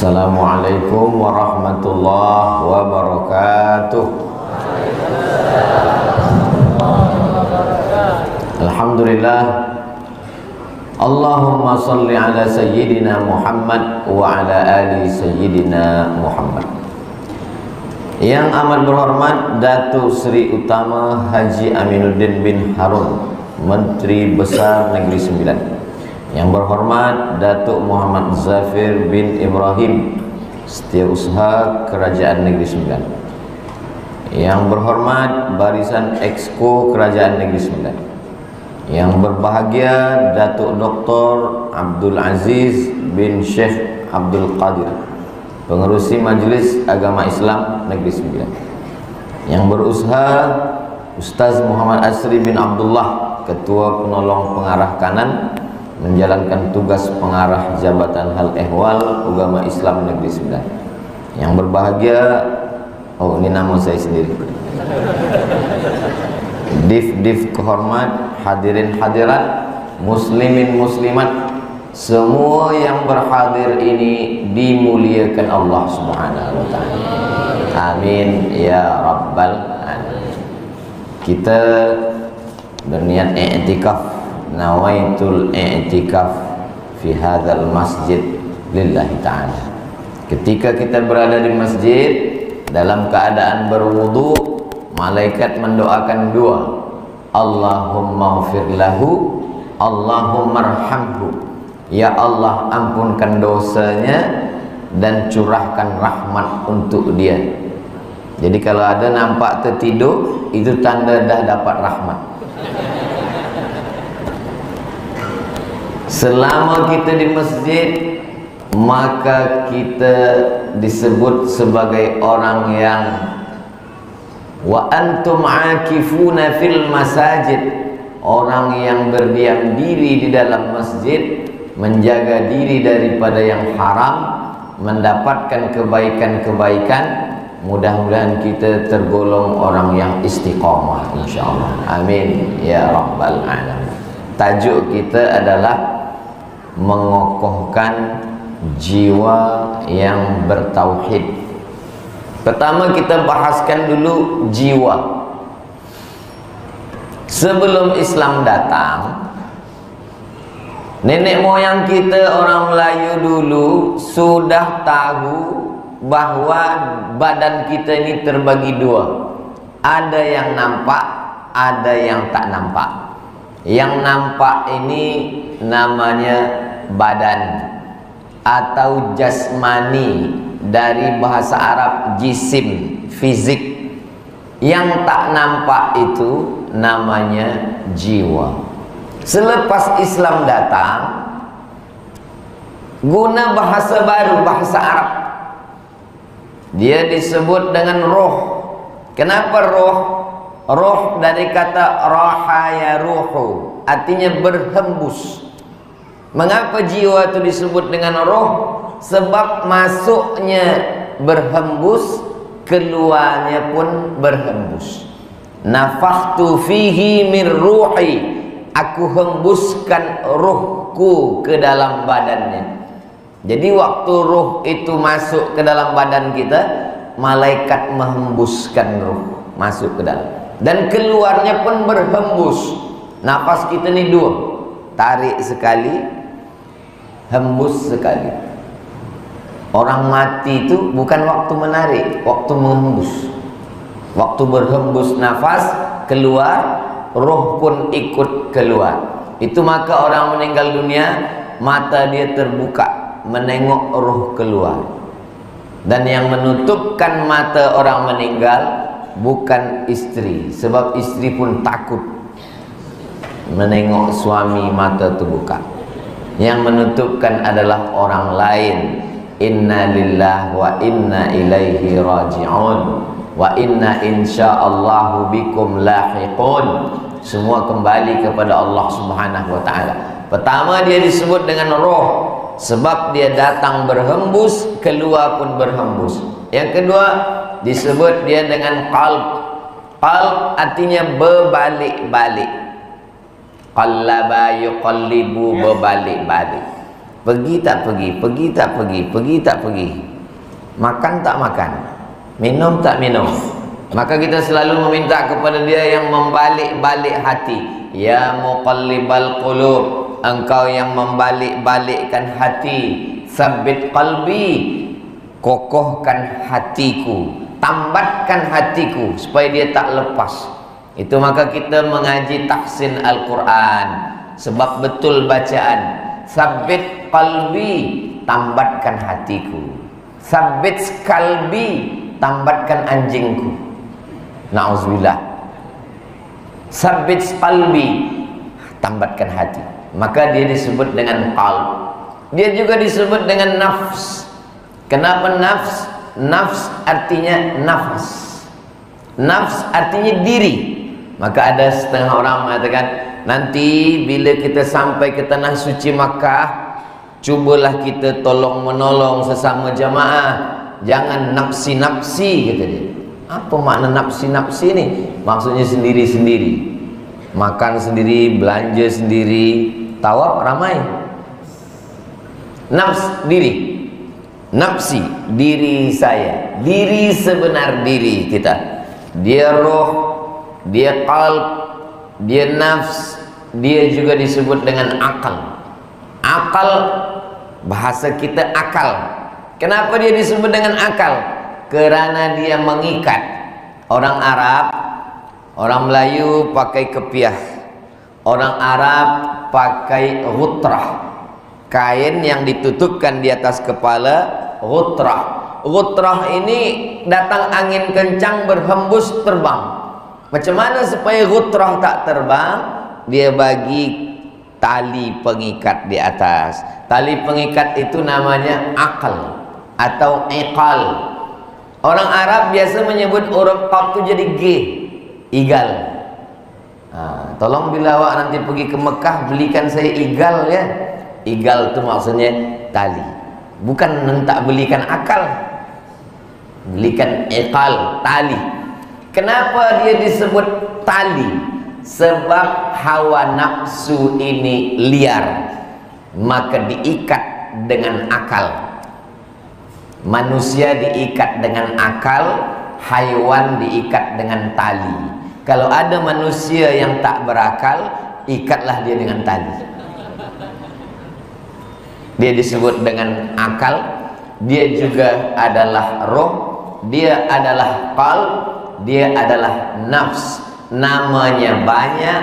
Assalamualaikum warahmatullahi wabarakatuh. Alhamdulillah. Allahumma salli ala sayyidina Muhammad wa ala ali sayyidina Muhammad. Yang amat berhormat Datuk Seri Utama Haji Aminuddin bin Harun, Menteri Besar Negeri Sembilan. Yang berhormat Datuk Muhammad Zafir bin Ibrahim, Setiausaha Kerajaan Negeri Sembilan. Yang berhormat Barisan Exco Kerajaan Negeri Sembilan. Yang berbahagia Datuk Dr. Abdul Aziz bin Syekh Abdul Qadir, Pengerusi Majlis Agama Islam Negeri Sembilan. Yang berusaha Ustaz Muhammad Asri bin Abdullah, Ketua Penolong Pengarah Kanan, menjalankan tugas pengarah Jabatan Hal Ehwal Agama Islam Negeri Sembilan. Yang berbahagia, oh ini nama saya sendiri, Div kehormat, hadirin hadirat, muslimin muslimat, semua yang berhadir ini dimuliakan Allah Subhanahu wa taala. Amin ya rabbal alamin. Kita berniat i'tikaf, nawaitul i'tikaf fi hadzal masjid lillahi ta'ala. Ketika kita berada di masjid dalam keadaan berwudu, malaikat mendoakan dua, Allahumma ighfir lahu, Allahumma arhamhu. Ya Allah, ampunkan dosanya dan curahkan rahmat untuk dia. Jadi kalau ada nampak tertidur, itu tanda dah dapat rahmat. Selama kita di masjid, maka kita disebut sebagai orang yang wa antum akifuna fil masajid, orang yang berdiam diri di dalam masjid, menjaga diri daripada yang haram, mendapatkan kebaikan-kebaikan. Mudah-mudahan kita tergolong orang yang istiqamah insyaallah. Amin ya rabbal alamin. Tajuk kita adalah mengokohkan jiwa yang bertauhid. Pertama kita bahaskan dulu jiwa. Sebelum Islam datang, nenek moyang kita orang Melayu dulu sudah tahu bahwa badan kita ini terbagi dua. Ada yang nampak, ada yang tak nampak. Yang nampak ini namanya badan atau jasmani, dari bahasa Arab jisim, fisik. Yang tak nampak itu namanya jiwa. Selepas Islam datang, guna bahasa baru, bahasa Arab, dia disebut dengan roh. Kenapa roh? Roh dari kata rahaya ruhu, artinya berhembus. Mengapa jiwa itu disebut dengan roh? Sebab masuknya berhembus, keluarnya pun berhembus. Nafakhtu fihi min ruhi, aku hembuskan ruhku ke dalam badannya. Jadi waktu ruh itu masuk ke dalam badan kita, malaikat menghembuskan ruh masuk ke dalam, dan keluarnya pun berhembus. Nafas kita ni dua, tarik sekali, hembus sekali. Orang mati itu bukan waktu menarik, waktu menghembus. Waktu berhembus nafas keluar, roh pun ikut keluar. Itu maka orang meninggal dunia, mata dia terbuka menengok roh keluar. Dan yang menutupkan mata orang meninggal bukan istri, sebab istri pun takut menengok suami mata terbuka. Yang menutupkan adalah orang lain. Inna lillahi wa inna ilaihi raji'un wa inna insyaallahu bikum lahiqun. Semua kembali kepada Allah Subhanahu wa taala. Pertama dia disebut dengan roh, sebab dia datang berhembus, keluar pun berhembus. Yang kedua disebut dia dengan qalb. Qalb artinya berbalik-balik. Qallaba yuqallibu, berbalik-balik. pergi tak pergi, pergi tak pergi, pergi tak pergi, makan tak makan, minum tak minum. Maka kita selalu meminta kepada dia yang membalik-balik hati. Ya muqallibal qulub, engkau yang membalik-balikkan hati, sabbit qalbi, kokohkan hatiku, tambatkan hatiku supaya dia tak lepas. Itu maka kita mengaji tahsin Al-Quran, sebab betul bacaan. Sabbit qalbi, tambatkan hatiku. Sabbit kalbi, tambatkan anjingku. Na'udzubillah. Sabbit qalbi, tambatkan hati. Maka dia disebut dengan qalb. Dia juga disebut dengan nafs. Kenapa nafs? Nafs artinya nafas. Nafs artinya diri. Maka ada setengah orang mengatakan, nanti bila kita sampai ke tanah suci Makkah, cubalah kita tolong menolong sesama jamaah, jangan nafsi-nafsi, kata dia. Apa makna nafsi-nafsi ni? Maksudnya sendiri-sendiri, makan sendiri, belanja sendiri, tawaf ramai. Nafs diri, nafsi diri saya, diri sebenar diri kita. Dia roh, dia qalb, dia nafs, dia juga disebut dengan akal. Akal, bahasa kita akal. Kenapa dia disebut dengan akal? Kerana dia mengikat. Orang Arab, orang Melayu pakai kepiah, orang Arab pakai ghutrah, kain yang ditutupkan di atas kepala, ghutrah. Ghutrah ini datang angin kencang berhembus terbang. Macam mana supaya ghutrah tak terbang? Dia bagi tali pengikat di atas. Tali pengikat itu namanya akal atau iqal. Orang Arab biasa menyebut huruf qaf itu jadi G, igal. Tolong bila awak nanti pergi ke Mekah, belikan saya igal ya. Igal itu maksudnya tali. Bukan hentak belikan akal, belikan iqal, tali. Kenapa dia disebut tali? Sebab hawa nafsu ini liar, maka diikat dengan akal. Manusia diikat dengan akal, haiwan diikat dengan tali. Kalau ada manusia yang tak berakal, ikatlah dia dengan tali. Dia disebut dengan akal, dia juga adalah roh, dia adalah qalb, dia adalah nafs. Namanya banyak,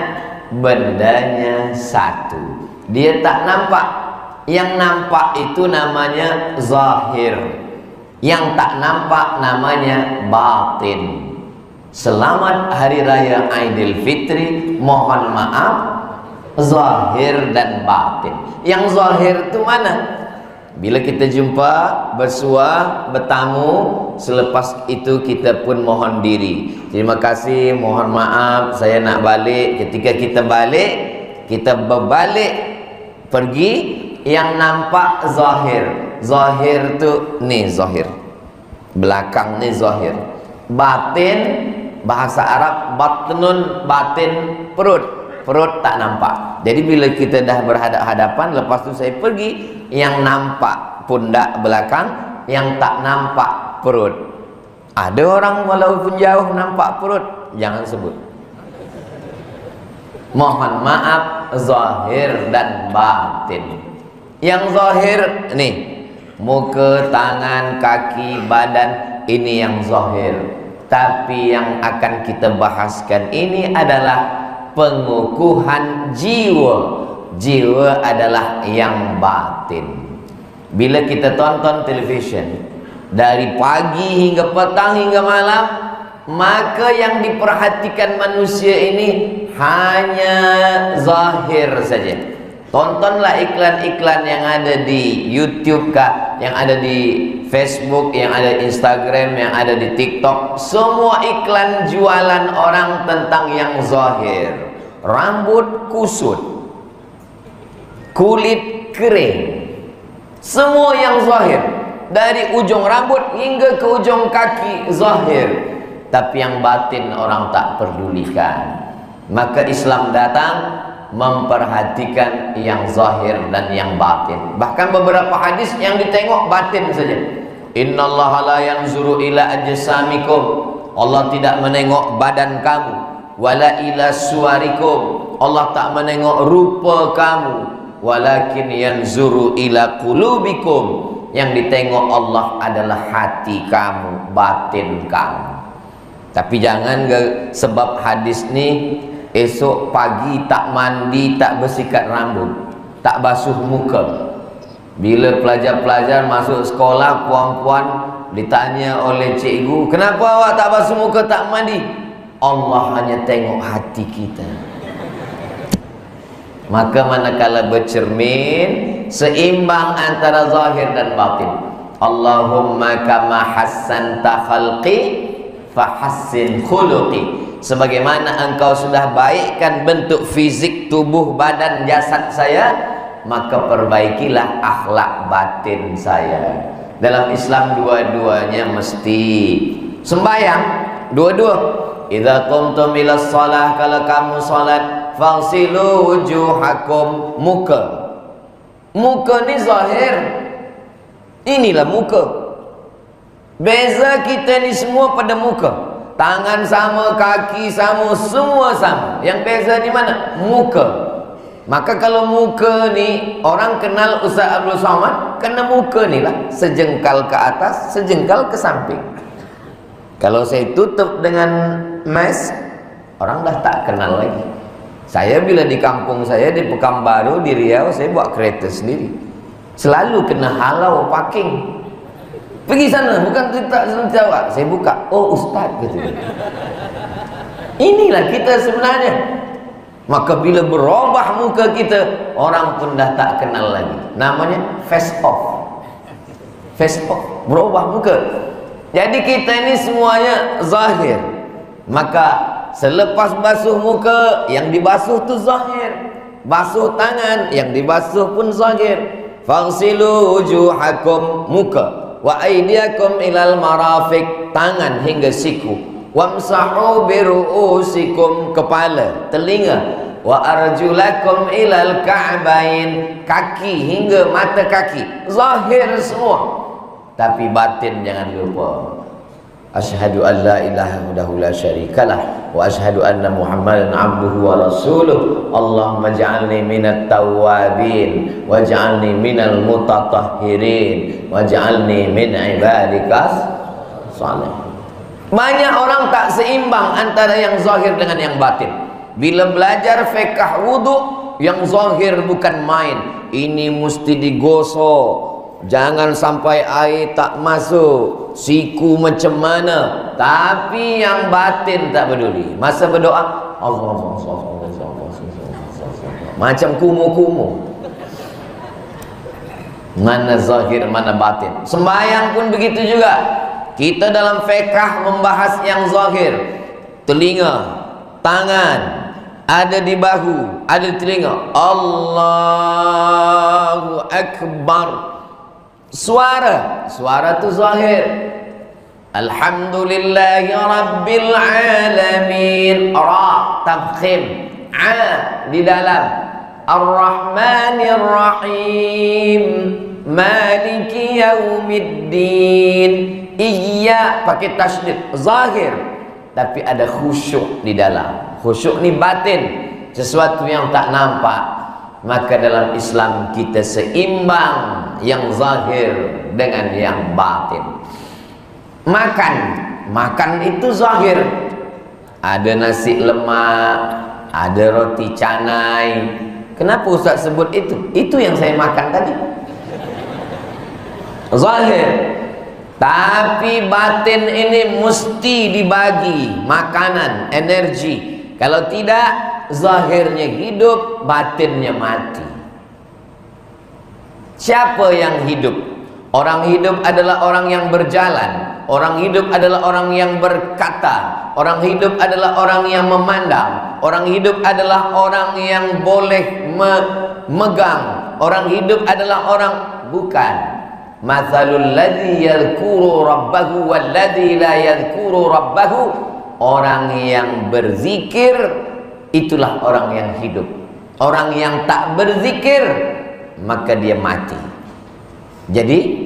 bendanya satu. Dia tak nampak. Yang nampak itu namanya zahir, yang tak nampak namanya batin. Selamat Hari Raya Aidilfitri. Mohon maaf, zahir dan batin. Yang zahir itu mana? Bila kita jumpa, bersuah, bertamu, selepas itu kita pun mohon diri. Terima kasih, mohon maaf, saya nak balik. Ketika kita balik, kita berbalik pergi, yang nampak zahir. Zahir tu ni zahir, belakang ni zahir. Batin, bahasa Arab batnun, batin perut. Perut tak nampak. Jadi bila kita dah berhadap-hadapan, lepas tu saya pergi, yang nampak pundak belakang, yang tak nampak perut. Ada orang walaupun jauh nampak perut, jangan sebut. Mohon maaf, zahir dan batin. Yang zahir nih, muka, tangan, kaki, badan, ini yang zahir. Tapi yang akan kita bahaskan ini adalah pengukuhan jiwa. Jiwa adalah yang batin. Bila kita tonton televisyen dari pagi hingga petang hingga malam, maka yang diperhatikan manusia ini hanya zahir saja. Tontonlah iklan-iklan yang ada di YouTube kah, yang ada di Facebook, yang ada di Instagram, yang ada di TikTok. Semua iklan jualan orang tentang yang zahir. Rambut kusut, kulit kering, semua yang zahir. Dari ujung rambut hingga ke ujung kaki zahir. Tapi yang batin orang tak pedulikan. Maka Islam datang memperhatikan yang zahir dan yang batin. Bahkan beberapa hadis yang ditengok batin saja. Innallaha la yanzuru ila ajsamikum, Allah tidak menengok badan kamu. Wala ila suwarikum, Allah tak menengok rupa kamu. Walakin yanzuru ila qulubikum, yang ditengok Allah adalah hati kamu, batin kamu. Tapi jangan sebab hadis ni esok pagi tak mandi, tak bersikat rambut, tak basuh muka. Bila pelajar-pelajar masuk sekolah, puan-puan ditanya oleh cikgu, kenapa awak tak basuh muka, tak mandi? Allah hanya tengok hati kita. Maka manakala bercermin, seimbang antara zahir dan batin. Allahumma kama hassanta khalqi fahassin khuluqi, sebagaimana engkau sudah baikkan bentuk fizik tubuh badan jasad saya, maka perbaikilah akhlak batin saya. Dalam Islam dua-duanya mesti. Sembahyang dua-dua. Idza qumtum ila shalah, kalau kamu salat, fagsilu wujuhakum, muka. Muka ni zahir. Inilah muka. Beza kita ni semua pada muka. Tangan sama, kaki sama, semua sama. Yang beza di mana? Muka. Maka kalau muka ni orang kenal Ustaz Abdul Somad, kena muka ni lah, sejengkal ke atas, sejengkal ke samping. Kalau saya tutup dengan mask, orang dah tak kenal lagi. Saya bila di kampung saya di Pekanbaru, di Riau, saya bawa kereta sendiri. Selalu kena halau parking. Pergi sana, bukan tak jawab. Saya buka, oh Ustaz gitu. Inilah kita sebenarnya. Maka bila berubah muka kita, orang pun dah tak kenal lagi. Namanya face off. Face off, berubah muka. Jadi kita ini semuanya zahir. Maka selepas basuh muka, yang dibasuh tu zahir. Basuh tangan, yang dibasuh pun zahir. Faghsilu wujuhakum, muka. Wa aydiyakum ilal marafiq, tangan hingga siku. Wamsahu biru'usikum, kepala, telinga. Wa arjulakum ilal ka'bain, kaki hingga mata kaki. Zahir semua. Tapi batin jangan lupa. Asyhadu an la ilaha illallah la syarikalah wa asyhadu anna Muhammadan abduhu wa rasuluh. Allahumma ij'alni minat tawwabin waj'alni minal mutatahhirin waj'alni min ibadikas shalihin. Banyak orang tak seimbang antara yang zahir dengan yang batin. Bila belajar fiqh wudu, yang zahir bukan main. Ini mesti digosok, jangan sampai air tak masuk, siku macam mana. Tapi yang batin tak peduli. Masa berdoa, Allah macam kumuh-kumuh. Mana zahir, mana batin. Sembahyang pun begitu juga. Kita dalam fiqh membahas yang zahir. Telinga, tangan, ada di bahu, ada di telinga. Allahu Akbar. Suara, suara tu zahir. Alhamdulillahi Rabbil Alamin. Ra, tabkhim. A, di dalam. Ar-Rahmanir Rahim. Maliki Yaumiddin. Iya, pakai tasydid, zahir. Tapi ada khusyuk di dalam. Khusyuk ni batin, sesuatu yang tak nampak. Maka dalam Islam kita seimbang yang zahir dengan yang batin. Makan, makan itu zahir. Ada nasi lemak, ada roti canai. Kenapa Ustaz sebut itu? Itu yang saya makan tadi. Zahir. Tapi batin ini mesti dibagi makanan, energi. Kalau tidak, zahirnya hidup, batinnya mati. Siapa yang hidup? Orang hidup adalah orang yang berjalan. Orang hidup adalah orang yang berkata. Orang hidup adalah orang yang memandang. Orang hidup adalah orang yang boleh memegang. Orang hidup adalah orang bukan. Mathalul ladzi yadhkuru rabbahu wal ladzi la yadhkuru rabbahu. Orang yang berzikir itulah orang yang hidup. Orang yang tak berzikir maka dia mati. Jadi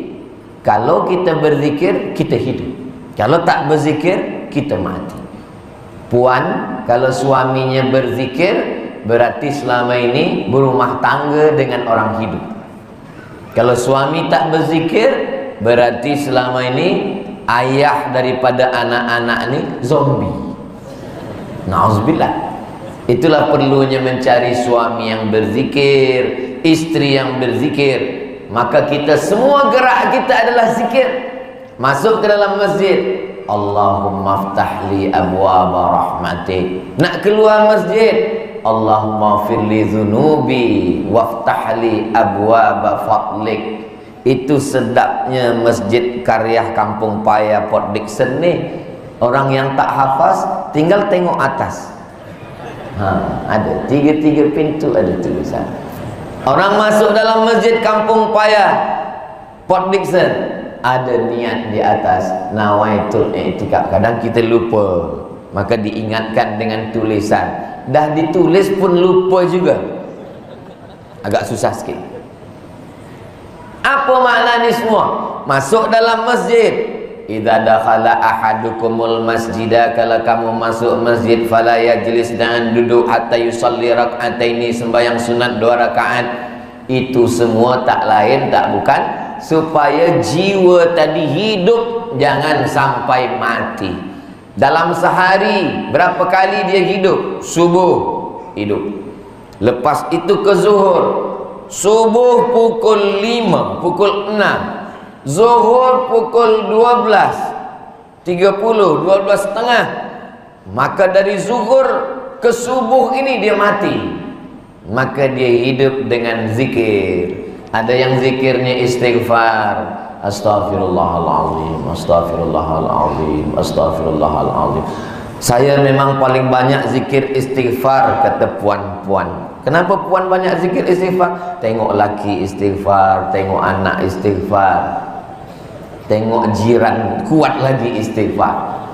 kalau kita berzikir kita hidup, kalau tak berzikir kita mati. Puan kalau suaminya berzikir berarti selama ini berumah tangga dengan orang hidup. Kalau suami tak berzikir berarti selama ini ayah daripada anak-anak ini zombie. Na'udzubillah. Itulah perlunya mencari suami yang berzikir, istri yang berzikir. Maka kita semua gerak kita adalah zikir. Masuk ke dalam masjid, Allahumma ftahli abwaba rahmatik. Nak keluar masjid, Allahumma firli dhunubi waftahli abwaba fadlik. Itu sedapnya masjid Karyah Kampung Paya Port Dickson ni. Orang yang tak hafaz tinggal tengok atas. Ada tiga pintu, ada tulisan. Orang masuk dalam masjid Kampung Paya Port Dickson, ada niat di atas, nawaitul i'tikaf. Kadang kita lupa, maka diingatkan dengan tulisan. Dah ditulis pun lupa juga, agak susah sikit. Apa makna ni semua? Masuk dalam masjid, idza dakhala ahadukumul masjida, kalau kamu masuk masjid, fala yajlis, jangan duduk hatta yusalli rak'ataini, sembahyang sunat 2 rakaat. Itu semua tak lain tak bukan supaya jiwa tadi hidup, jangan sampai mati. Dalam sehari berapa kali dia hidup? Subuh hidup, lepas itu ke zuhur. Subuh pukul 5, pukul 6, zuhur pukul 12.30, 12.30. Maka dari zuhur ke subuh ini dia mati. Maka dia hidup dengan zikir. Ada yang zikirnya istighfar, astaghfirullahaladzim, astaghfirullahaladzim, astaghfirullahaladzim. Saya memang paling banyak zikir istighfar, kata puan-puan. Kenapa puan banyak zikir istighfar? Tengok laki istighfar, tengok anak istighfar, tengok jiran kuat lagi istighfar.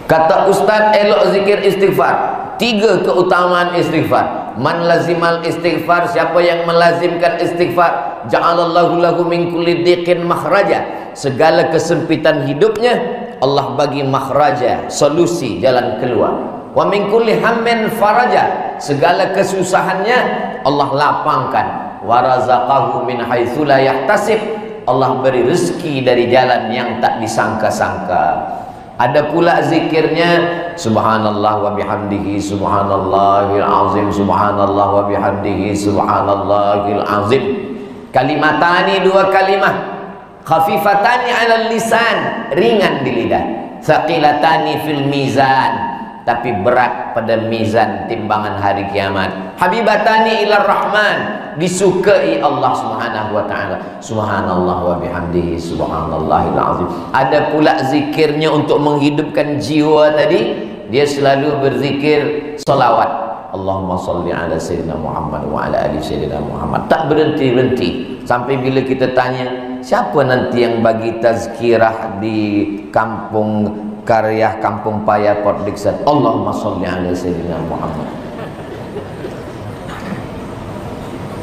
Kata ustaz, elok zikir istighfar. 3 keutamaan istighfar. Man lazimal istighfar, siapa yang melazimkan istighfar, ja'alallahu lahu min kulli dhiqin makhraja. Segala kesempitan hidupnya Allah bagi makhraja, solusi, jalan keluar. Wa min kulli hammin faraja, segala kesusahannya Allah lapangkan. Wa razaqahu min haitsu la yahtasib, Allah beri rezeki dari jalan yang tak disangka-sangka. Ada pula zikirnya subhanallah wa bihamdihi subhanallahil azim, subhanallah wa bihamdihi subhanallahil azim. Kalimatani, 2 kalimah, khafifatani 'alal lisan, ringan di lidah, thaqilatani fil mizan, tapi berat pada mizan timbangan hari kiamat. Habibatani ilar rahman, disukai Allah subhanahu wa ta'ala. Subhanallah wa bihamdihi subhanallahil azim. Ada pula zikirnya untuk menghidupkan jiwa tadi. Dia selalu berzikir salawat, Allahumma salli ala sayyidina Muhammad wa ala ali sayyidina Muhammad. Tak berhenti-henti. Sampai bila kita tanya, siapa nanti yang bagi tazkirah di Kampung Karyah Kampung Paya Port Dickson? Allahumma salli ala sayyidina Muhammad.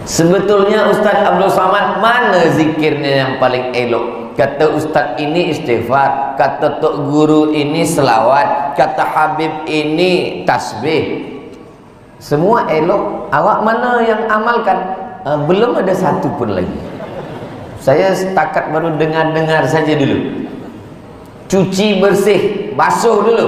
Sebetulnya Ustaz Abdul Samad, mana zikirnya yang paling elok? Kata Ustaz ini istighfar, kata Tok Guru ini selawat, kata Habib ini tasbih. Semua elok. Awak mana yang amalkan? Belum ada satu pun lagi. Saya setakat baru dengar-dengar saja dulu. Cuci bersih, basuh dulu.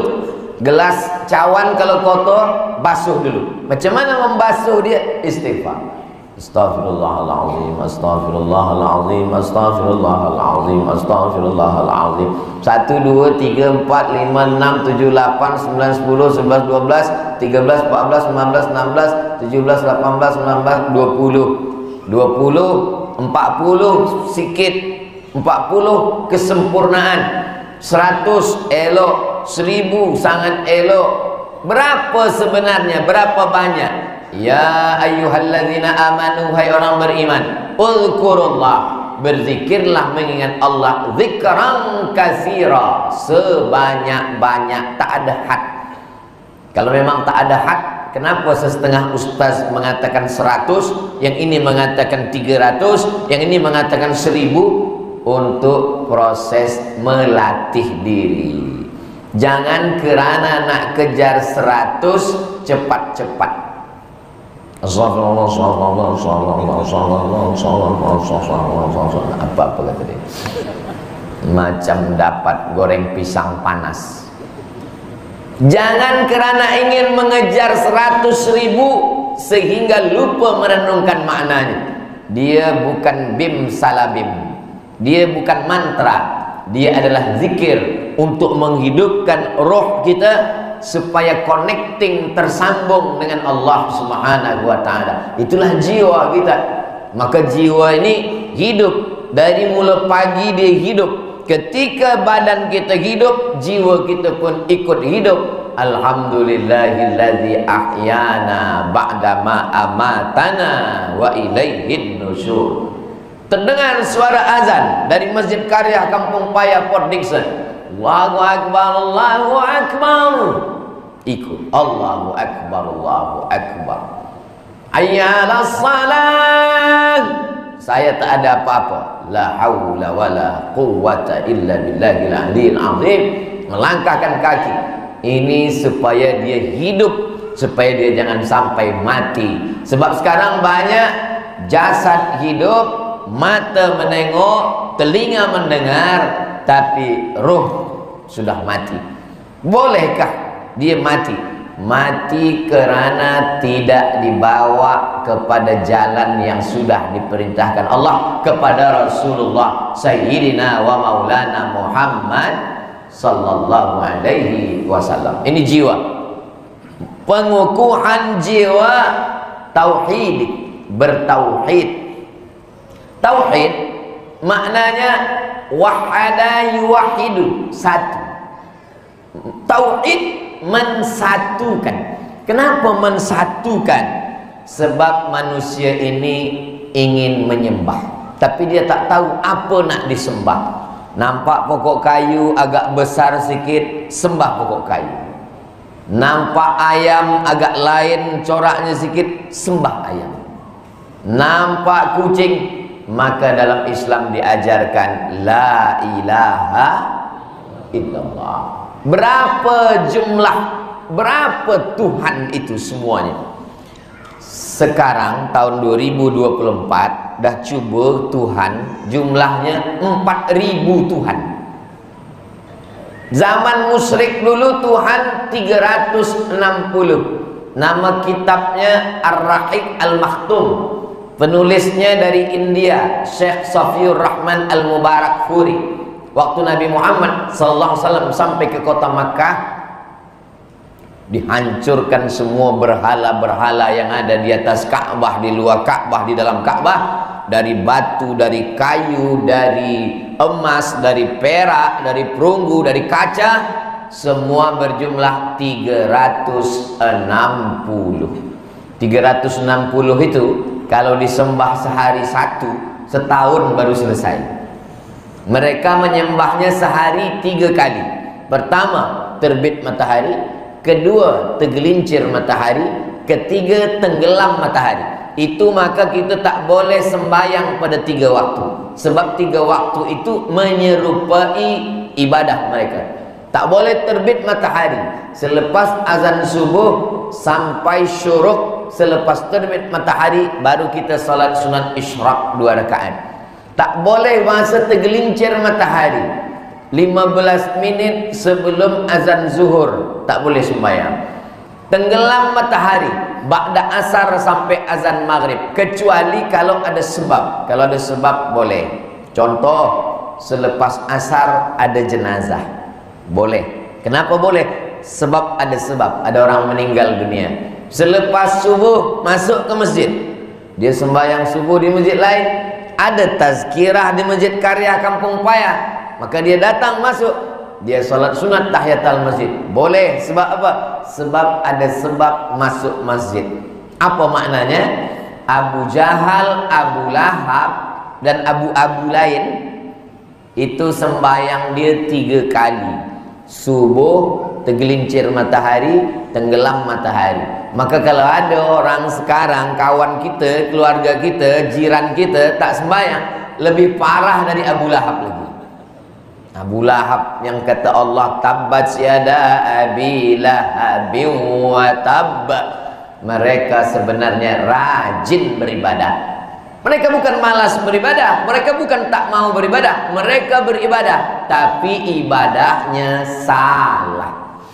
Gelas cawan kalau kotor, basuh dulu. Macam mana membasuh dia? Istighfar. Astaghfirullahaladzim, astaghfirullahaladzim, astaghfirullahaladzim, astaghfirullahaladzim. 1, 2, 3, 4, 5, 6, 7, 8, 9, 10, 11, 12, 13, 14, 15, 16, 17, 18, 19, 20, 40 sikit, 40 kesempurnaan, 100 elok, 1000 sangat elok. Berapa sebenarnya? Berapa banyak? Ya ayyuhalladzina amanu, hai orang beriman, uzkurullah, berzikirlah mengingat Allah, zikran katsira, sebanyak-banyak, tak ada had. Kalau memang tak ada had, Kenapa setengah ustaz mengatakan 100, yang ini mengatakan 300, yang ini mengatakan 1000? Untuk proses melatih diri. Jangan kerana nak kejar 100 cepat-cepat. Apa kata dia? Macam dapat goreng pisang panas. Jangan kerana ingin mengejar 100.000 sehingga lupa merenungkan maknanya. Dia bukan bim salabim, dia bukan mantra, dia adalah zikir untuk menghidupkan roh kita supaya connecting, tersambung dengan Allah Subhanahu wa taala. Itulah jiwa kita. Maka jiwa ini hidup dari mula pagi, dia hidup. Ketika badan kita hidup, jiwa kita pun ikut hidup. Alhamdulillahillazi ahyana ba'dama amatana wa ilaihin nusyur. Terdengar suara azan dari Masjid Karya Kampung Paya Port Dickson. Allahu Akbar, Allahu Akbar. Ikut Allahu Akbar, Allahu Akbar. Hayya 'alas salat. Saya tak ada apa-apa. La haula wala quwwata illa billahil aliyil azim. Melangkahkan kaki. Ini supaya dia hidup, supaya dia jangan sampai mati. Sebab sekarang banyak jasad hidup, mata menengok, telinga mendengar, tapi roh sudah mati. Bolehkah dia mati? Mati kerana tidak dibawa kepada jalan yang sudah diperintahkan Allah kepada Rasulullah Sayyidina wa Maulana Muhammad sallallahu alaihi wasallam. Ini jiwa, pengukuhan jiwa tauhid, bertauhid. Tauhid maknanya wahada yuwahidu, satu. Tauhid mensatukan. Kenapa mensatukan? Sebab manusia ini ingin menyembah, tapi dia tak tahu apa nak disembah. Nampak pokok kayu agak besar sikit, sembah pokok kayu. Nampak ayam agak lain coraknya sikit, sembah ayam. Nampak kucing, maka dalam Islam diajarkan la ilaha illallah. Berapa jumlah, berapa Tuhan itu semuanya? Sekarang tahun 2024 dah cuba Tuhan jumlahnya 4.000 Tuhan. Zaman musyrik dulu Tuhan 360. Nama kitabnya Ar-Rahiq Al-Maktum. Penulisnya dari India, Syekh Safiur Rahman Al-Mubarakfuri. Waktu Nabi Muhammad SAW sampai ke kota Makkah, dihancurkan semua berhala-berhala yang ada di atas Ka'bah, di luar Ka'bah, di dalam Ka'bah, dari batu, dari kayu, dari emas, dari perak, dari perunggu, dari kaca, semua berjumlah 360. 360 itu kalau disembah sehari satu, setahun baru selesai. Mereka menyembahnya sehari 3 kali. Pertama, terbit matahari. Kedua, tergelincir matahari. Ketiga, tenggelam matahari. Itu maka kita tak boleh sembahyang pada 3 waktu. Sebab 3 waktu itu menyerupai ibadah mereka. Tak boleh terbit matahari selepas azan subuh sampai syuruk. Selepas terbit matahari baru kita salat sunat isyraq 2 rakaat. Tak boleh masa tergelincir matahari 15 minit sebelum azan zuhur, tak boleh sembahyang. Tenggelam matahari ba'da asar sampai azan maghrib, kecuali kalau ada sebab. Kalau ada sebab boleh. Contoh, selepas asar ada jenazah, boleh. Kenapa boleh? Sebab ada sebab, ada orang meninggal dunia. Selepas subuh masuk ke masjid, dia sembahyang subuh di masjid lain, ada tazkirah di Masjid Karya Kampung Paya, maka dia datang masuk, dia solat sunat tahiyatul masjid, boleh. Sebab apa? Sebab ada sebab masuk masjid. Apa maknanya? Abu Jahal, Abu Lahab dan abu-abu lain itu sembahyang dia 3 kali, subuh, tergelincir matahari, tenggelam matahari. Maka kalau ada orang sekarang, kawan kita, keluarga kita, jiran kita tak sembahyang, lebih parah dari Abu Lahab lagi. Abu Lahab yang kata Allah, tabbat yada abi lahabin wa tabb. Mereka sebenarnya rajin beribadah. Mereka bukan malas beribadah, mereka bukan tak mau beribadah, mereka beribadah, tapi ibadahnya salah.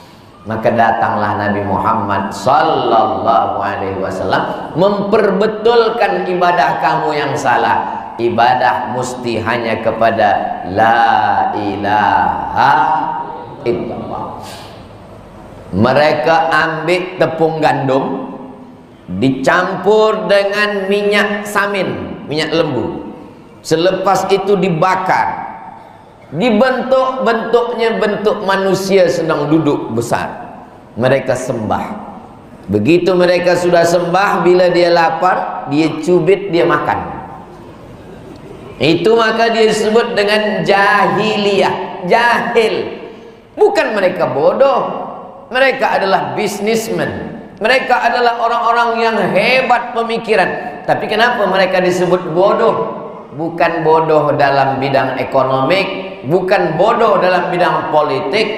Maka datanglah Nabi Muhammad sallallahu alaihi wasallam memperbetulkan ibadah kamu yang salah. Ibadah mesti hanya kepada la ilaha illallah. Mereka ambil tepung gandum, dicampur dengan minyak samin, minyak lembu. Selepas itu dibakar. Dibentuk-bentuknya bentuk manusia sedang duduk besar. Mereka sembah. Begitu mereka sudah sembah, bila dia lapar, dia cubit, dia makan. Itu maka dia disebut dengan jahiliyah, jahil. Bukan mereka bodoh, mereka adalah bisnismen. Mereka adalah orang-orang yang hebat pemikiran. Tapi kenapa mereka disebut bodoh? Bukan bodoh dalam bidang ekonomi, bukan bodoh dalam bidang politik,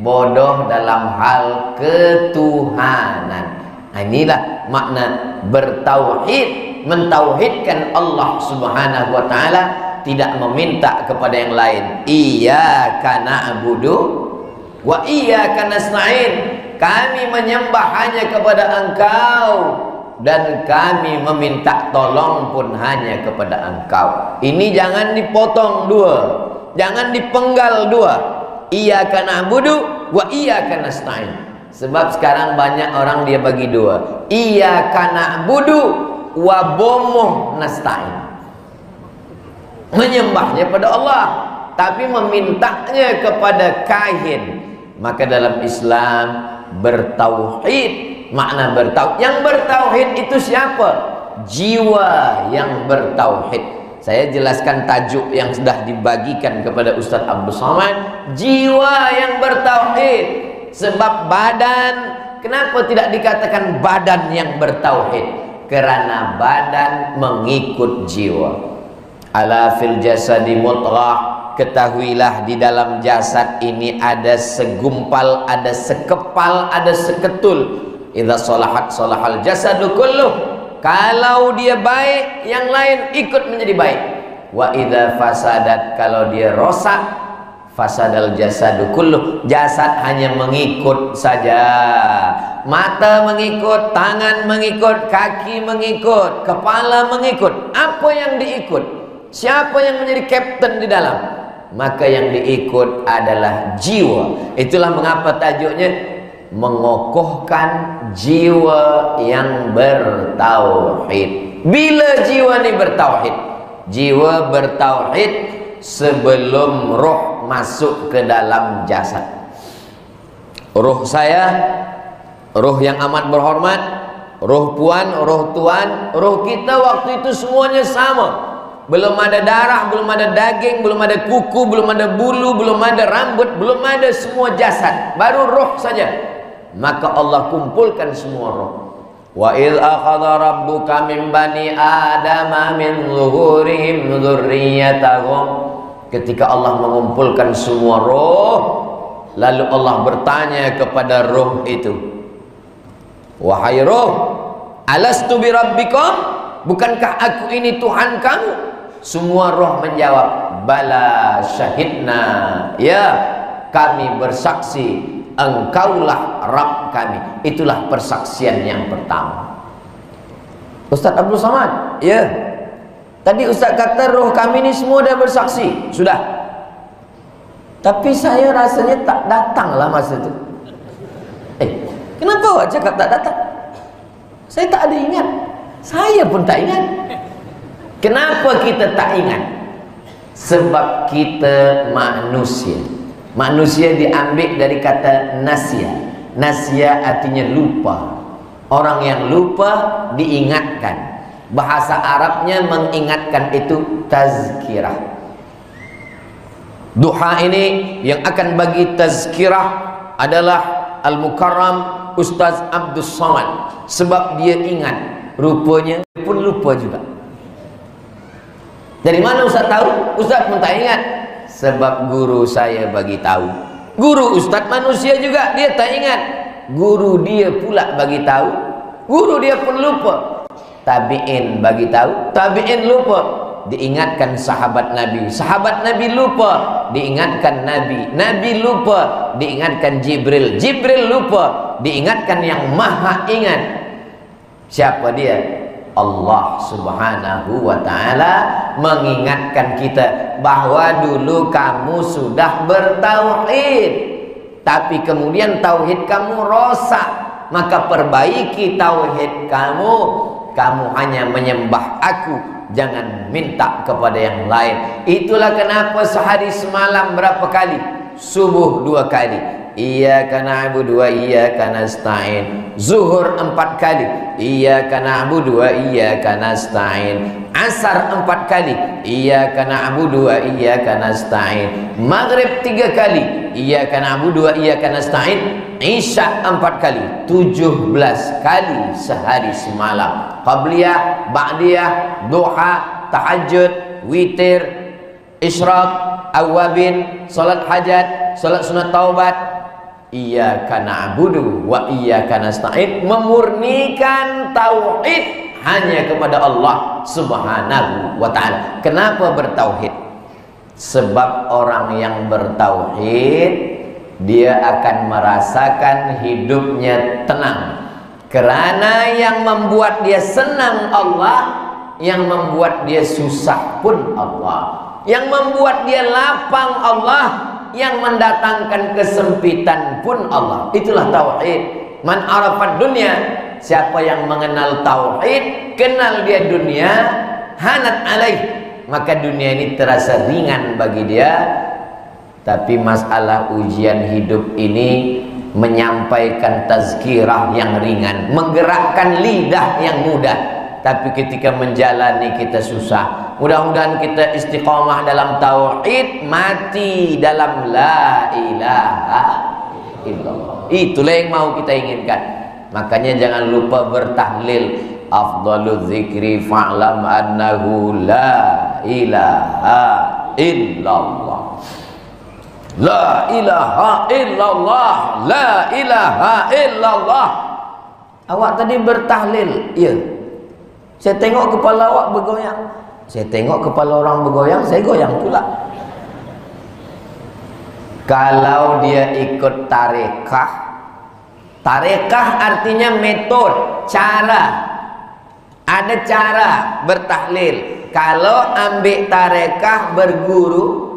bodoh dalam hal ketuhanan. Nah, inilah makna bertauhid. Mentauhidkan Allah subhanahu wa ta'ala, tidak meminta kepada yang lain. Iyyaka na'budu wa iyyaka nasta'in. Kami menyembah hanya kepada Engkau, dan kami meminta tolong pun hanya kepada Engkau. Ini jangan dipotong dua, jangan dipenggal dua. Iyyaka na'budu wa iyyaka nasta'in. Sebab sekarang banyak orang dia bagi dua. Iyyaka na'budu wa bomoh nasta'in. Menyembahnya pada Allah, tapi memintanya kepada kahin. Maka dalam Islam bertauhid, makna bertauhid, yang bertauhid itu siapa? Jiwa yang bertauhid. Saya jelaskan tajuk yang sudah dibagikan kepada Ustaz Abdul Somad. Jiwa yang bertauhid. Sebab badan, kenapa tidak dikatakan badan yang bertauhid? Kerana badan mengikut jiwa. Ala fil jasadi mutrah. Ketahuilah di dalam jasad ini ada segumpal, ada sekepal, ada seketul. Idza salahat salahal jasadu kulluh. Kalau dia baik, yang lain ikut menjadi baik. Wa idza fasadat, kalau dia rosak, fasadal jasadu kulluh. Jasad hanya mengikut saja. Mata mengikut, tangan mengikut, kaki mengikut, kepala mengikut. Apa yang diikut? Siapa yang menjadi kapten di dalam? Maka yang diikut adalah jiwa. Itulah mengapa tajuknya mengokohkan jiwa yang bertauhid. Bila jiwa ini bertauhid? Jiwa bertauhid sebelum roh masuk ke dalam jasad. Roh saya, roh yang amat berhormat, roh puan, roh tuan, roh kita waktu itu semuanya sama. Belum ada darah, belum ada daging, belum ada kuku, belum ada bulu, belum ada rambut, belum ada semua jasad, baru roh saja. Maka Allah kumpulkan semua roh. Wa idh akhadha rabbuka min bani adama min zuhurihim dzurriyyatahum. Ketika Allah mengumpulkan semua roh, lalu Allah bertanya kepada roh itu, wahai roh, alastu bi rabbikum? Bukankah aku ini Tuhan kamu? Semua roh menjawab, bala syahidna. Ya, kami bersaksi engkaulah Rabb kami. Itulah persaksian yang pertama. Ustaz Abdul Somad, ya. Tadi Ustaz kata roh kami ini semua dah bersaksi. Sudah. Tapi saya rasanya tak datanglah masa itu. Kenapa awak cakap tak datang? Saya tak ada ingat. Saya pun tak ingat. Kenapa kita tak ingat? Sebab kita manusia. Manusia diambil dari kata nasya. Nasya artinya lupa. Orang yang lupa diingatkan. Bahasa Arabnya mengingatkan itu tazkirah. Duha ini yang akan bagi tazkirah, adalah Al-Mukarram Ustaz Abdus Somad, sebab dia ingat, rupanya pun lupa juga. Dari mana Ustaz tahu? Ustaz pun tak ingat, sebab guru saya bagi tahu. Guru Ustaz manusia juga, dia tak ingat, guru dia pula bagi tahu, guru dia pun lupa. Tabi'in bagi tahu, tabi'in lupa, diingatkan sahabat Nabi, sahabat Nabi lupa, diingatkan Nabi, Nabi lupa, diingatkan Jibril, Jibril lupa, diingatkan yang maha ingat. Siapa dia? Allah Subhanahu wa ta'ala mengingatkan kita bahwa dulu kamu sudah bertauhid, tapi kemudian tauhid kamu rosak, maka perbaiki tauhid kamu. Kamu hanya menyembah aku, jangan minta kepada yang lain. Itulah kenapa sehari semalam berapa kali? Subuh 2 kali, iyyaka na'budu wa iyyaka nasta'in. Zuhur 4 kali, iyyaka na'budu wa iyyaka nasta'in. Asar 4 kali, iyyaka na'budu wa iyyaka nasta'in. Maghrib 3 kali, iyyaka na'budu wa iyyaka nasta'in. Isya 4 kali, 17 kali sehari semalam. Qabliyah, ba'diyah, duha, tahajud, witir, isyraq, awabin, salat hajat, salat sunat taubat. Iyyaka na'budu wa iyyaka nasta'in, memurnikan tauhid hanya kepada Allah Subhanahu wa ta'ala. Kenapa bertauhid? Sebab orang yang bertauhid dia akan merasakan hidupnya tenang, kerana yang membuat dia senang Allah, yang membuat dia susah pun Allah, yang membuat dia lapang Allah, yang mendatangkan kesempitan pun Allah. Itulah tauhid. Man arafat dunia, siapa yang mengenal tauhid, kenal dia dunia, hanat alaih, maka dunia ini terasa ringan bagi dia. Tapi masalah ujian hidup ini menyampaikan tazkirah yang ringan, menggerakkan lidah yang mudah, tapi ketika menjalani kita susah. Mudah-mudahan kita istiqamah dalam tauhid, mati dalam la ilaha illallah. Itulah yang mau kita inginkan. Makanya jangan lupa bertahlil. Afdalul zikri fa'lam annahu la ilaha illallah. La ilaha illallah, la ilaha illallah. Awak tadi bertahlil, ya. Saya tengok kepala awak bergoyang, saya tengok kepala orang bergoyang, saya goyang pula. Kalau dia ikut tarekah, tarekah artinya metode, cara. Ada cara bertahlil. Kalau ambil tarekah berguru,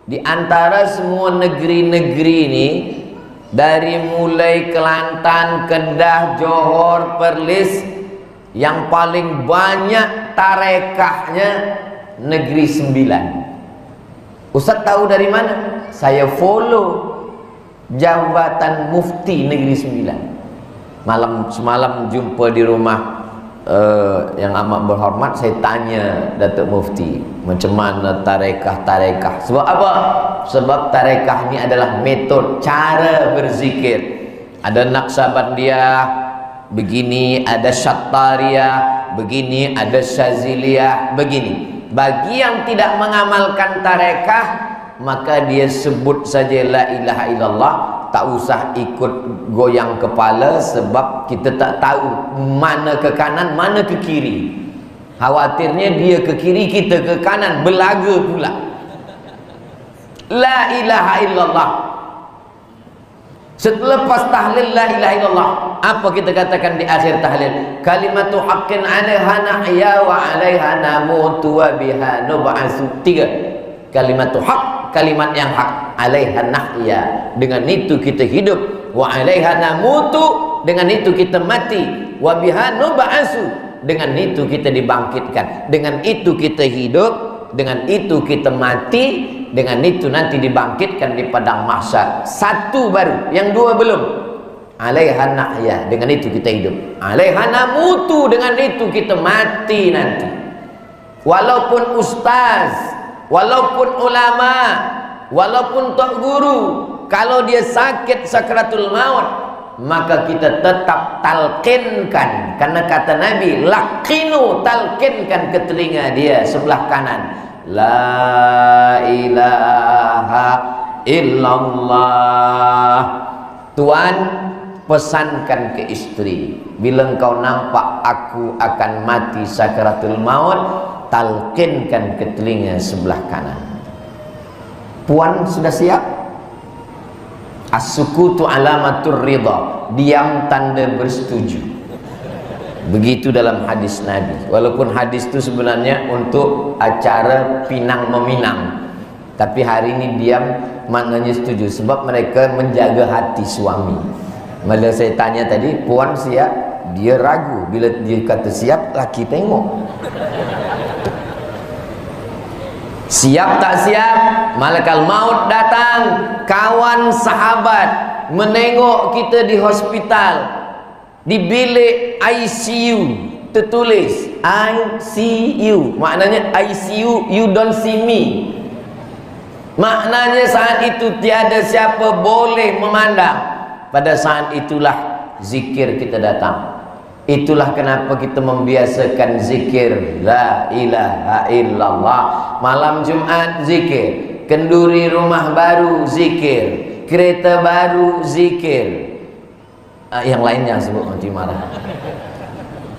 di antara semua negeri-negeri ini, dari mulai Kelantan, Kedah, Johor, Perlis, yang paling banyak tarekahnya negeri 9. Ustaz tahu dari mana? Saya follow jabatan mufti negeri 9. Semalam jumpa di rumah yang amat berhormat, saya tanya Datuk Mufti, macam mana tarekah. Sebab apa? Sebab tarekah ini adalah metode, cara berzikir. Ada Naqsabandiyah begini, ada Syattariyah begini, ada Syaziliyah begini. Bagi yang tidak mengamalkan tarekah, maka dia sebut saja la ilaha illallah, tak usah ikut goyang kepala, sebab kita tak tahu mana ke kanan, mana ke kiri. Khawatirnya dia ke kiri, kita ke kanan, belaga pula. La ilaha illallah. Selepas tahlil la ilaha illallah, apa kita katakan di akhir tahlil? Kalimatu haqqin 'alaiha nahya wa 'alaiha namutu wa biha nub'atsu. 3 kalimatu haq, kalimat yang hak, 'alaiha nahya, dengan itu kita hidup, wa 'alaiha namutu, dengan itu kita mati, wa biha nub'atsu, dengan itu kita dibangkitkan, dengan itu kita hidup, dengan itu kita mati, dengan itu nanti dibangkitkan di padang mahsyar. 1 baru, yang 2 belum. 'Alaiha nahya, dengan itu kita hidup, 'alaiha namutu, dengan itu kita mati nanti. Walaupun ustaz, walaupun ulama, walaupun tok guru, kalau dia sakit sakratul maut, maka kita tetap talqinkan, karena kata Nabi, laqinu, talqinkan ke telinga dia sebelah kanan, la ilaha illallah. Tuan, pesankan ke istri, bila engkau nampak aku akan mati sakratul maut, talqinkan ke telinga sebelah kanan. Puan sudah siap? As-sukutu alamatur ridha, diam tanda bersetuju. Begitu dalam hadis Nabi. Walaupun hadis itu sebenarnya untuk acara pinang meminang, tapi hari ini diam maknanya setuju, sebab mereka menjaga hati suami. Bila saya tanya tadi, puan siap? Dia ragu. Bila dia kata siap, laki tengok. Siap tak siap, malakal maut datang. Kawan sahabat menengok kita di hospital, di bilik ICU, tertulis ICU, maknanya ICU, you don't see me. Maknanya saat itu tiada siapa boleh memandang. Pada saat itulah zikir kita datang. Itulah kenapa kita membiasakan zikir la ilaha illallah. Malam Jumat zikir, kenduri rumah baru zikir, kereta baru zikir. Yang lainnya sebut nanti marah.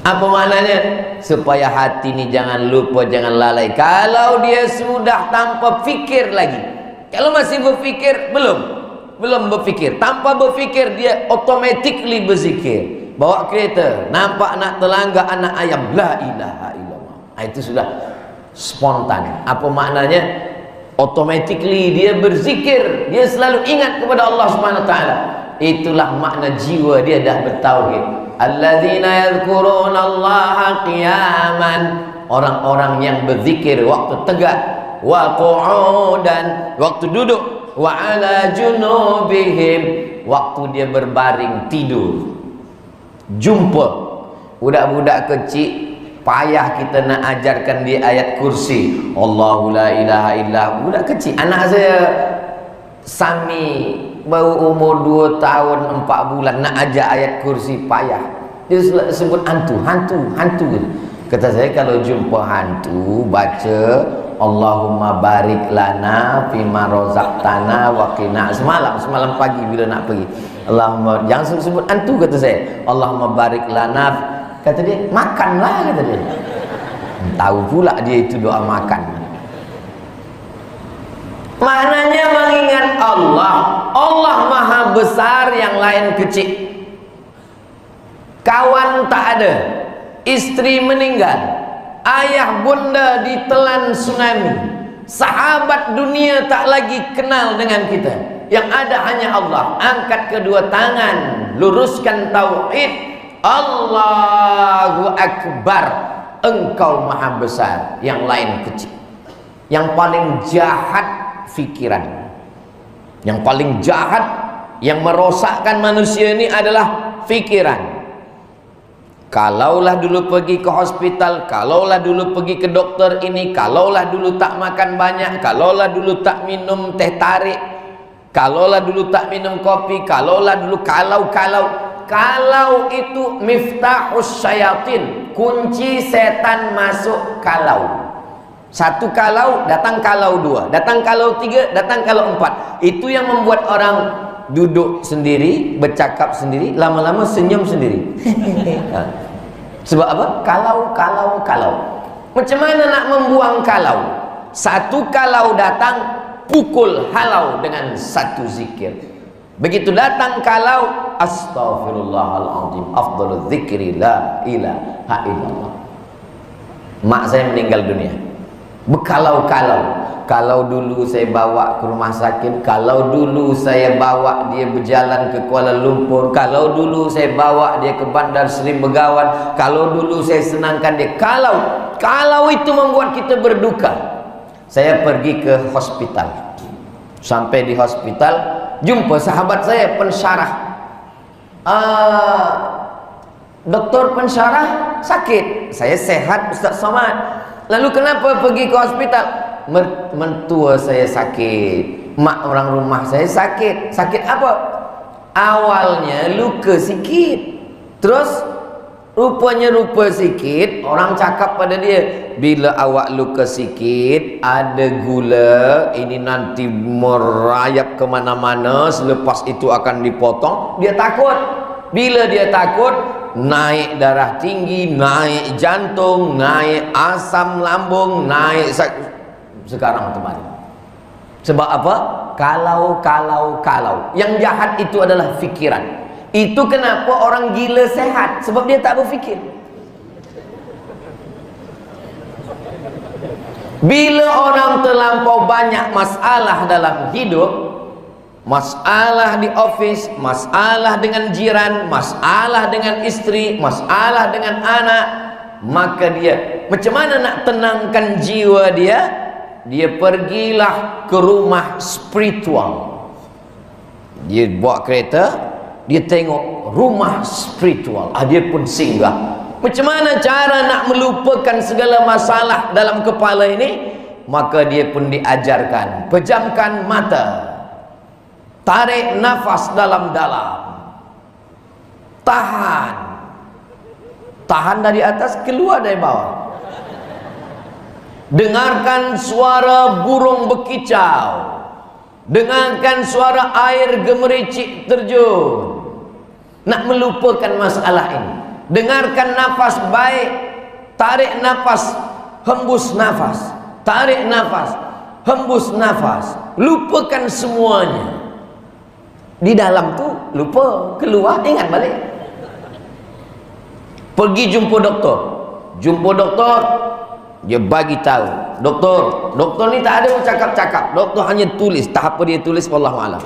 Apa maknanya? Supaya hati ini jangan lupa, jangan lalai. Kalau dia sudah tanpa fikir lagi, kalau masih berfikir, belum berfikir, tanpa berfikir dia automatically berzikir. Bawa kereta, nampak nak telangga anak ayam, la ilaha illallah. Itu sudah spontan. Apa maknanya? Automatically dia berzikir, dia selalu ingat kepada Allah Subhanahu wa taala. Itulah makna jiwa dia dah bertauhid. Alladzina yadhkuruna Allaha qiyaman, orang-orang yang berzikir waktu tegak, wa qu'udan, waktu duduk, wa ala junubihim, waktu dia berbaring tidur. Jumpa budak-budak kecil, payah kita nak ajarkan dia ayat kursi, Allahu la ilaha illa, budak kecil. Anak saya Sami baru umur 2 tahun 4 bulan, nak ajar ayat kursi payah. Dia sebut hantu gitu. Kata saya, kalau jumpa hantu baca Allahumma barik lana fima razaqtana wa qina. Semalam pagi bila nak pergi, Allahumma, jangan sebut hantu, kata saya. Allahumma barik lana. Kata dia, makanlah, kata dia. Tahu pula dia itu doa makan. Maknanya mengingat Allah. Allah maha besar, yang lain kecil. Kawan tak ada, istri meninggal, ayah bunda ditelan tsunami, sahabat dunia tak lagi kenal dengan kita. Yang ada hanya Allah. Angkat kedua tangan, luruskan tauhid. Allahu Akbar. Engkau maha besar, yang lain kecil. Yang paling jahat fikiran. Yang paling jahat, yang merosakkan manusia ini adalah fikiran. Kalaulah dulu pergi ke hospital, kalaulah dulu pergi ke dokter ini, kalaulah dulu tak makan banyak, kalaulah dulu tak minum teh tarik, kalaulah dulu tak minum kopi, kalaulah dulu kalau itu miftahus syayatin, kunci setan masuk kalau. Satu kalau, datang kalau dua, datang kalau tiga, datang kalau empat. Itu yang membuat orang duduk sendiri, bercakap sendiri, lama-lama senyum sendiri. Sebab apa? Kalau. Macam mana nak membuang kalau? Satu kalau datang, pukul halau dengan satu zikir. Begitu datang kalau, astaghfirullahaladzim, afdalul zikri la ilaha illallah. Mak saya meninggal dunia, berkalau-kalau. Kalau dulu saya bawa ke rumah sakit, kalau dulu saya bawa dia berjalan ke Kuala Lumpur, kalau dulu saya bawa dia ke Bandar Seri Begawan, kalau dulu saya senangkan dia. Kalau itu membuat kita berduka. Saya pergi ke hospital. Sampai di hospital, jumpa sahabat saya pensyarah. Doktor pensyarah sakit. Saya sehat, Ustaz Somad. Lalu kenapa pergi ke hospital? Mentua saya sakit, mak orang rumah saya sakit. Sakit apa? Awalnya luka sikit, terus rupanya rupa sikit, orang cakap pada dia, bila awak luka sikit, ada gula, ini nanti merayap kemana-mana, selepas itu akan dipotong. Dia takut. Bila dia takut, naik darah tinggi, naik jantung, naik asam lambung, naik sekarang teman. Sebab apa? Kalau. Yang jahat itu adalah fikiran. Itu kenapa orang gila sehat, sebab dia tak berfikir. Bila orang terlampau banyak masalah dalam hidup, masalah di office, masalah dengan jiran, masalah dengan istri, masalah dengan anak, maka dia macam mana nak tenangkan jiwa dia? Dia pergilah ke rumah spiritual. Dia bawa kereta, dia tengok rumah spiritual, dia pun singgah. Macam mana cara nak melupakan segala masalah dalam kepala ini? Maka dia pun diajarkan, pejamkan mata, tarik nafas dalam-dalam, tahan dari atas, keluar dari bawah. Dengarkan suara burung berkicau, dengarkan suara air gemericik terjun. Nak melupakan masalah ini, dengarkan nafas baik, tarik nafas, hembus nafas, tarik nafas, hembus nafas, lupakan semuanya. Di dalam tu lupa, keluar ingat balik. Pergi jumpa doktor, dia bagi tahu, doktor ni tak ada bercakap-cakap, doktor hanya tulis, tak apa dia tulis, wallahualam.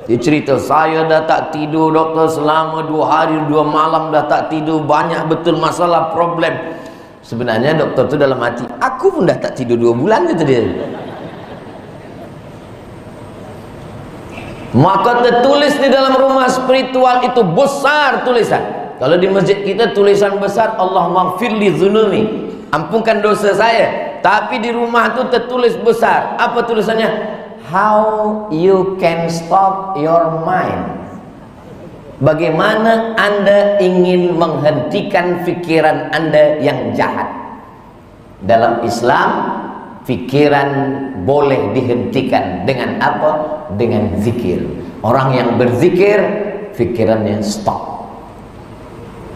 Dia cerita, saya dah tak tidur doktor selama 2 hari 2 malam, dah tak tidur, banyak betul masalah, problem. Sebenarnya doktor tu dalam hati, aku pun dah tak tidur 2 bulan, kata dia. Maka tertulis di dalam rumah spiritual itu besar tulisan. Kalau di masjid kita tulisan besar, Allahumma gfirli dzunumi, ampunkan dosa saya. Tapi di rumah tu tertulis besar. Apa tulisannya? How you can stop your mind. Bagaimana Anda ingin menghentikan fikiran Anda yang jahat? Dalam Islam, fikiran boleh dihentikan dengan apa? Dengan zikir. Orang yang berzikir, fikirannya stop.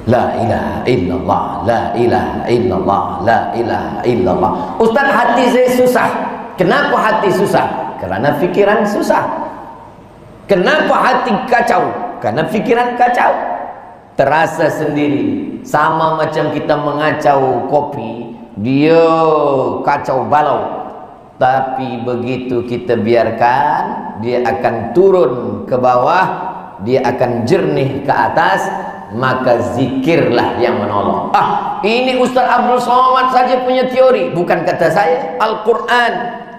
La ilaha illallah, la ilaha illallah, la ilaha illallah. Ustaz, hati saya susah. Kenapa hati susah? Kerana fikiran susah. Kenapa hati kacau? Karena fikiran kacau. Terasa sendiri. Sama macam kita mengacau kopi, dia kacau balau. Tapi begitu kita biarkan, dia akan turun ke bawah, dia akan jernih ke atas. Maka zikirlah yang menolong. Ini Ustaz Abdul Somad saja punya teori, bukan kata saya. Al-Quran,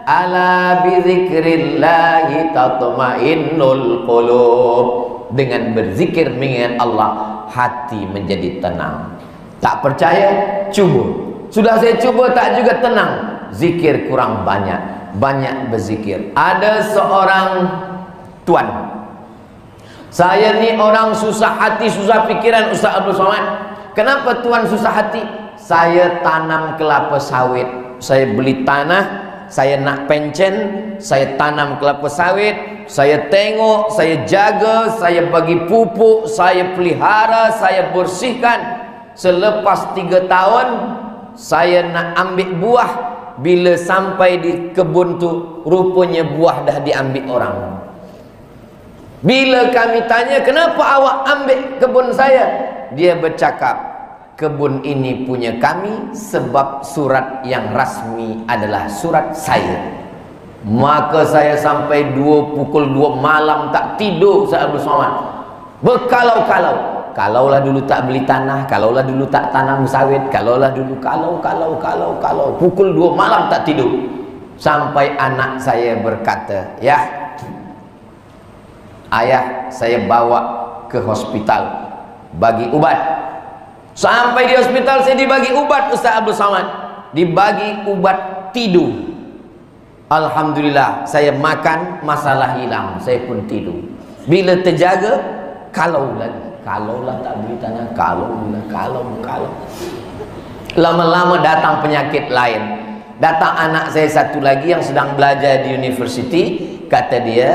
ala bizikrillahi tatma'innul qulub. Dengan berzikir mengingat Allah, hati menjadi tenang. Tak percaya? Cuba. Sudah saya cuba tak juga tenang. Zikir kurang banyak. Banyak berzikir. Ada seorang tuan, saya ni orang susah hati, susah pikiran, Ustaz Abdul Somad. Kenapa tuan susah hati? Saya tanam kelapa sawit, saya beli tanah, saya nak pencen, saya tanam kelapa sawit, saya tengok, saya jaga, saya bagi pupuk, saya pelihara, saya bersihkan. Selepas 3 tahun, saya nak ambil buah. Bila sampai di kebun tu, rupanya buah dah diambil orang. Bila kami tanya, kenapa awak ambil kebun saya? Dia bercakap, kebun ini punya kami sebab surat yang rasmi adalah surat saya. Maka saya sampai pukul 2 malam tak tidur, saya bersama. Berkalau-kalau. Kalaulah dulu tak beli tanah, kalaulah dulu tak tanam sawit, kalaulah dulu kalau. Pukul 2 malam tak tidur. Sampai anak saya berkata, ayah, saya bawa ke hospital bagi ubat. Sampai di hospital saya dibagi ubat, Ustaz Abdul Somad. Dibagi ubat tidur. Alhamdulillah, saya makan, masalah hilang, saya pun tidur. Bila terjaga, kalau lah tak beli tanah, kalau. Lama-lama datang penyakit lain. Datang anak saya satu lagi yang sedang belajar di universiti. Kata dia,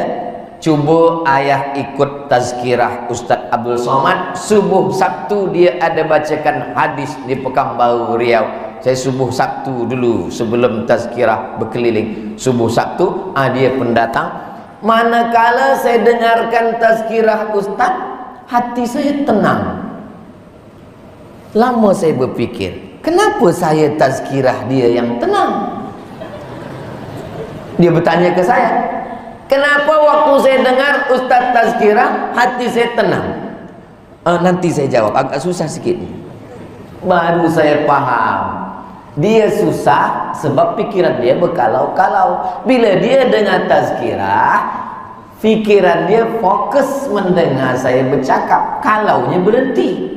cuba ayah ikut tazkirah Ustaz Abdul Somad. Subuh Sabtu dia ada bacakan hadis di Pekanbaru Riau. Saya subuh Sabtu dulu sebelum tazkirah berkeliling. Subuh Sabtu dia pun datang. Manakala saya dengarkan tazkirah Ustaz, hati saya tenang. Lama saya berfikir, kenapa saya tazkirah dia yang tenang? Dia bertanya ke saya, kenapa waktu saya dengar Ustaz tazkirah, hati saya tenang? Nanti saya jawab, agak susah sikit. Baru saya faham. Dia susah sebab pikiran dia berkalau-kalau. Bila dia dengar tazkirah, pikiran dia fokus mendengar saya bercakap, kalaunya berhenti.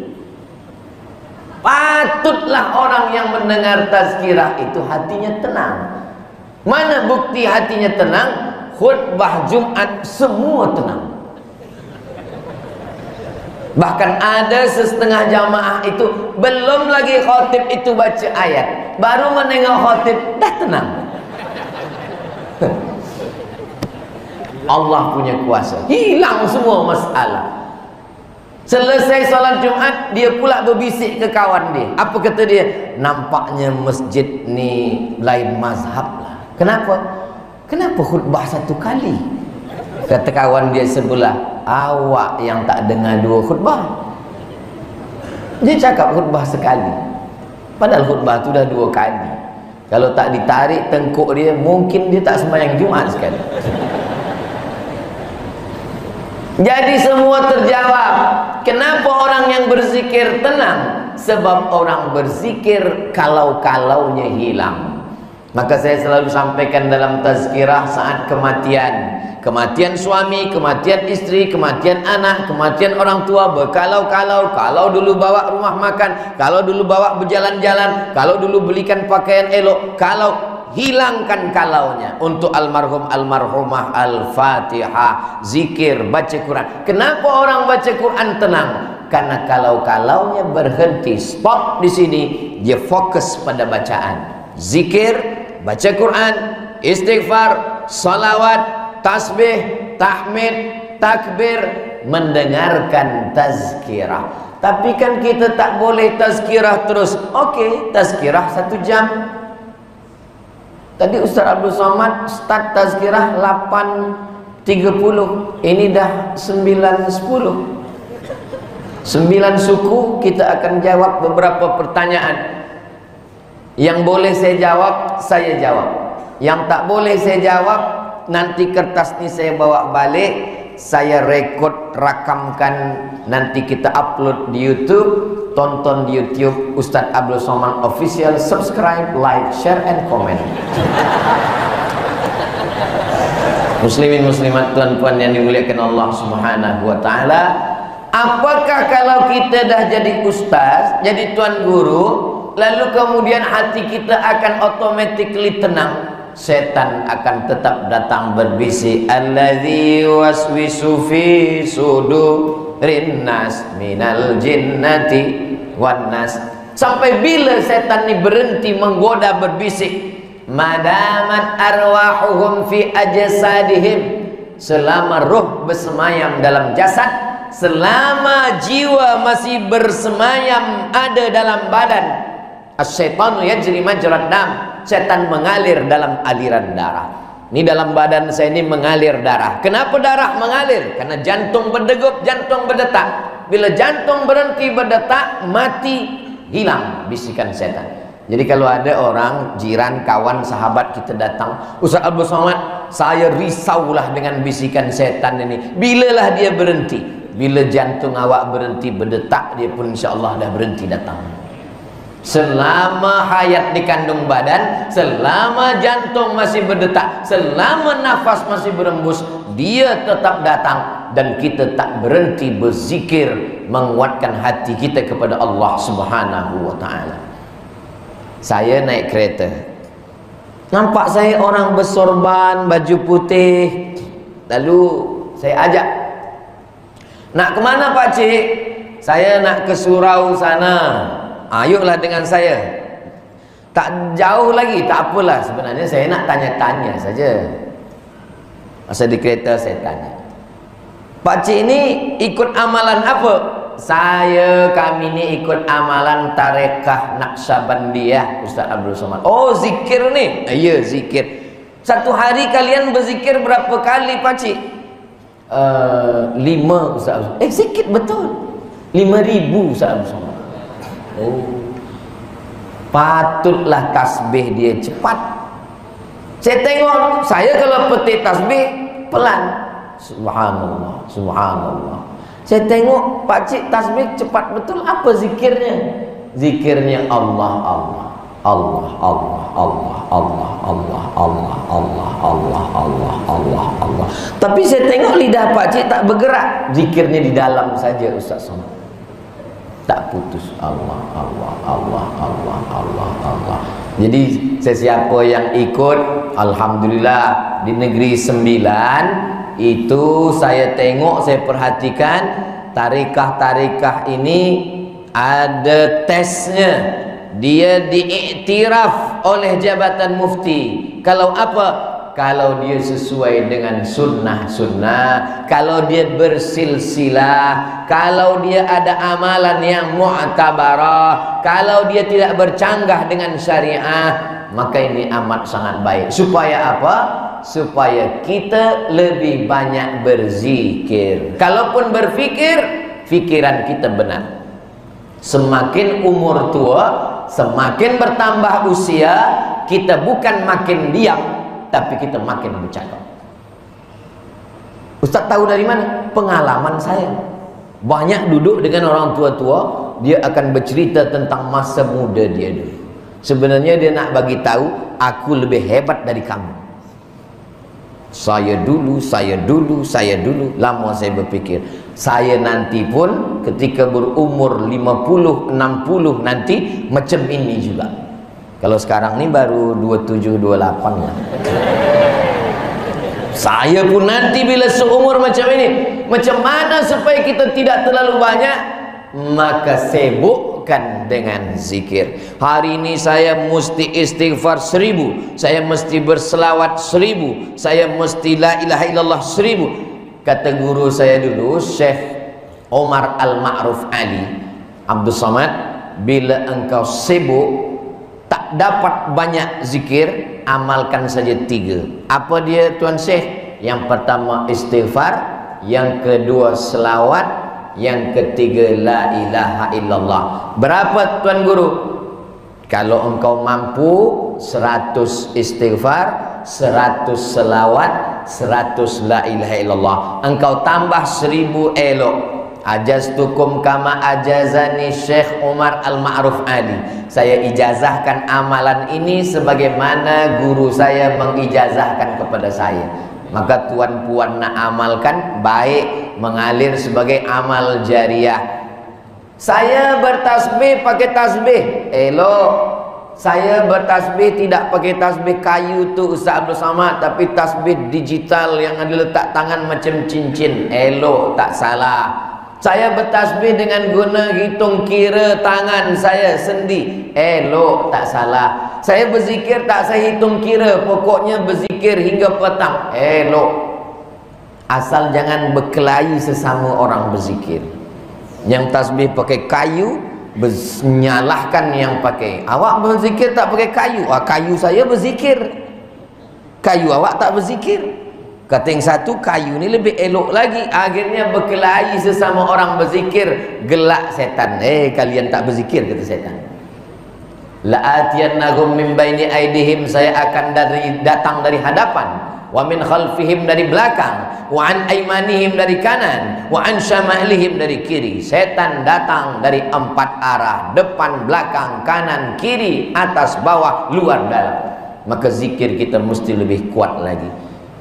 Patutlah orang yang mendengar tazkirah itu hatinya tenang. Mana bukti hatinya tenang? Khutbah Jumat semua tenang. Bahkan ada setengah jamaah itu belum lagi khatib itu baca ayat, baru menengok khatib dah tenang. Allah punya kuasa, hilang semua masalah. Selesai solat Jumat, dia pula berbisik ke kawan dia. Apa kata dia? Nampaknya masjid ni lain mazhab lah. Kenapa? Kenapa khutbah satu kali? Kata kawan dia sebelah, awak yang tak dengar dua khutbah. Dia cakap khutbah sekali, padahal khutbah tu dah dua kali. Kalau tak ditarik tengkuk dia, mungkin dia tak sembahyang Jumat sekali. Jadi semua terjawab. Kenapa orang yang berzikir tenang? Sebab orang berzikir kalau-kalaunya hilang. Maka saya selalu sampaikan dalam tazkirah saat kematian. Kematian suami, kematian istri, kematian anak, kematian orang tua, berkalau-kalau. Kalau dulu bawa rumah makan, kalau dulu bawa berjalan-jalan, kalau dulu belikan pakaian elok, kalau hilangkan kalaunya. Untuk almarhum almarhumah Al-Fatihah, zikir, baca Quran. Kenapa orang baca Quran tenang? Karena kalau-kalaunya berhenti, stop di sini, dia fokus pada bacaan. Zikir, baca Quran, istighfar, salawat, tasbih, tahmid, takbir, mendengarkan tazkirah. Tapi kan kita tak boleh tazkirah terus. Okey, tazkirah 1 jam. Tadi Ustaz Abdul Somad start tazkirah 8.30. Ini dah 9.10. 9 suku kita akan jawab beberapa pertanyaan. Yang boleh saya jawab, saya jawab. Yang tak boleh saya jawab, nanti kertas ni saya bawa balik, saya rekod, rakamkan, nanti kita upload di YouTube. Tonton di YouTube Ustaz Abdul Somad Official, subscribe, like, share, and comment. Muslimin muslimat, tuan-tuan yang dimuliakan Allah Subhanahu wa taala, apakah kalau kita dah jadi ustaz, jadi tuan guru, lalu kemudian hati kita akan automatically tenang? Setan akan tetap datang berbisik, alladzi waswisu fi sudurin nas minal jinnati wan nas. Sampai bila setan ni berhenti menggoda berbisik? Madamat arwahuhum fi ajsadihim, selama roh bersemayam dalam jasad, selama jiwa masih bersemayam ada dalam badan. Asy-syaitanu yajri majrad dam, setan mengalir dalam aliran darah. Ini dalam badan saya ini mengalir darah. Kenapa darah mengalir? Karena jantung berdegup, jantung berdetak. Bila jantung berhenti berdetak, mati, hilang bisikan setan. Jadi kalau ada orang, jiran, kawan, sahabat kita datang, Ustaz Abdul Somad, saya risaulah dengan bisikan setan ini. Bilalah dia berhenti? Bila jantung awak berhenti berdetak, dia pun insya-Allah dah berhenti datang. Selama hayat di kandung badan, selama jantung masih berdetak, selama nafas masih berembus, dia tetap datang. Dan kita tak berhenti berzikir, menguatkan hati kita kepada Allah Subhanahu wa ta'ala. Saya naik kereta, Nampak saya orang bersorban, baju putih. Lalu saya ajak, nak kemana Pak Cik? Saya nak ke surau sana. Ayolah dengan saya. Tak jauh lagi, tak apalah. Sebenarnya saya nak tanya-tanya saja. Masa di kereta saya tanya, Pak Cik ini ikut amalan apa? Kami ni ikut amalan tarekah Naqsyabandiyah, Ustaz Abdul Somad. Oh, zikir ni? Ya, zikir. Satu hari kalian berzikir berapa kali Pak Cik? 5 Ustaz. Sikit betul. 5,000 Ustaz Abdul Somad. Oh, patutlah tasbih dia cepat. Saya tengok, saya kalau petik tasbih pelan. Subhanallah, subhanallah. Saya tengok Pak Cik tasbih cepat betul. Apa zikirnya? Zikirnya Allah, Allah, Allah, Allah, Allah, Allah, Allah, Allah, Allah, Allah, Allah, Allah, Allah. Tapi saya tengok lidah Pak Cik tak bergerak. Zikirnya di dalam saja Ustaz Somad. Tak putus. Allah, Allah, Allah, Allah, Allah, Allah. Jadi sesiapa yang ikut, alhamdulillah, di negeri 9 itu saya tengok, saya perhatikan tarikah-tarikah ini ada tesnya. Dia diiktiraf oleh Jabatan Mufti. Kalau apa? Kalau dia sesuai dengan sunnah-sunnah, kalau dia bersilsilah, kalau dia ada amalan yang mu'tabarah, kalau dia tidak bercanggah dengan syariah, maka ini amat sangat baik. Supaya apa? Supaya kita lebih banyak berzikir. Kalaupun berfikir, fikiran kita benar. Semakin umur tua, semakin bertambah usia, kita bukan makin diam, tapi kita makin bercakap. Ustaz tahu dari mana? Pengalaman saya. Banyak duduk dengan orang tua-tua, dia akan bercerita tentang masa muda dia dulu. Sebenarnya dia nak bagi tahu, aku lebih hebat dari kamu. Saya dulu. Lama saya berfikir, saya nanti pun ketika berumur 50, 60 nanti macam ini juga. Kalau sekarang ni baru 27, 28 lah. Saya pun nanti bila seumur macam ini. Macam mana supaya kita tidak terlalu banyak? Maka sibukkan dengan zikir. Hari ini saya mesti istighfar 1000, saya mesti berselawat 1000, saya mesti la ilaha illallah 1000. Kata guru saya dulu, Syekh Omar Al-Ma'ruf Ali Abdul Somad, bila engkau sibuk tak dapat banyak zikir, amalkan saja 3. Apa dia Tuan Syekh? Yang pertama istighfar, yang kedua selawat, yang ketiga la ilaha illallah. Berapa Tuan Guru? Kalau engkau mampu 100 istighfar, 100 selawat, 100 la ilaha illallah, engkau tambah 1000 elok. Ajastukum kama ajazani Syekh Umar Al-Ma'ruf Ali. Saya ijazahkan amalan ini sebagaimana guru saya mengijazahkan kepada saya. Maka tuan-puan nak amalkan, baik, mengalir sebagai amal jariah. Saya bertasbih pakai tasbih elok. Saya bertasbih tidak pakai tasbih kayu tu Ustaz Abdul Somad, tapi tasbih digital yang ada letak tangan macam cincin, elok, tak salah. Saya bertasbih dengan guna hitung kira tangan saya sendi, elok, tak salah. Saya berzikir tak saya hitung kira, pokoknya berzikir hingga petang, elok. Asal jangan berkelahi sesama orang berzikir. Yang tasbih pakai kayu, menyalahkan yang pakai. Awak berzikir tak pakai kayu? Kayu saya berzikir, kayu awak tak berzikir. Kata yang satu, kayu ni lebih elok lagi. Akhirnya berkelahi sesama orang berzikir. Gelak setan. Kalian tak berzikir, kata setan. La'atiyannahum min baini aidihim, saya akan datang dari hadapan, wa min khalfihim, dari belakang, wa an aimanihim, dari kanan, wa an syamalihim, dari kiri. Setan datang dari 4 arah, depan, belakang, kanan, kiri, atas, bawah, luar, dalam. Maka zikir kita mesti lebih kuat lagi.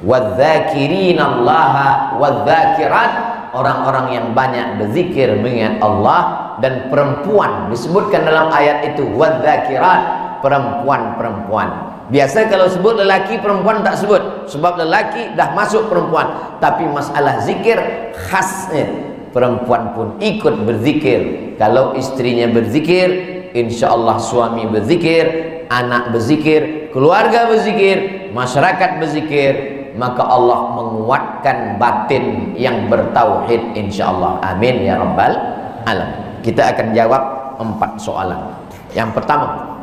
Wadzakirinallaha wadzakirat, orang-orang yang banyak berzikir mengingat Allah. Dan perempuan disebutkan dalam ayat itu, wadzakirat, perempuan-perempuan. Biasa kalau sebut lelaki, perempuan tak sebut, sebab lelaki dah masuk perempuan. Tapi masalah zikir khasnya perempuan pun ikut berzikir. Kalau istrinya berzikir, insya-Allah suami berzikir, anak berzikir, keluarga berzikir, masyarakat berzikir, maka Allah menguatkan batin yang bertauhid, insya-Allah. Amin ya rabbal alamin. Kita akan jawab 4 soalan. Yang pertama,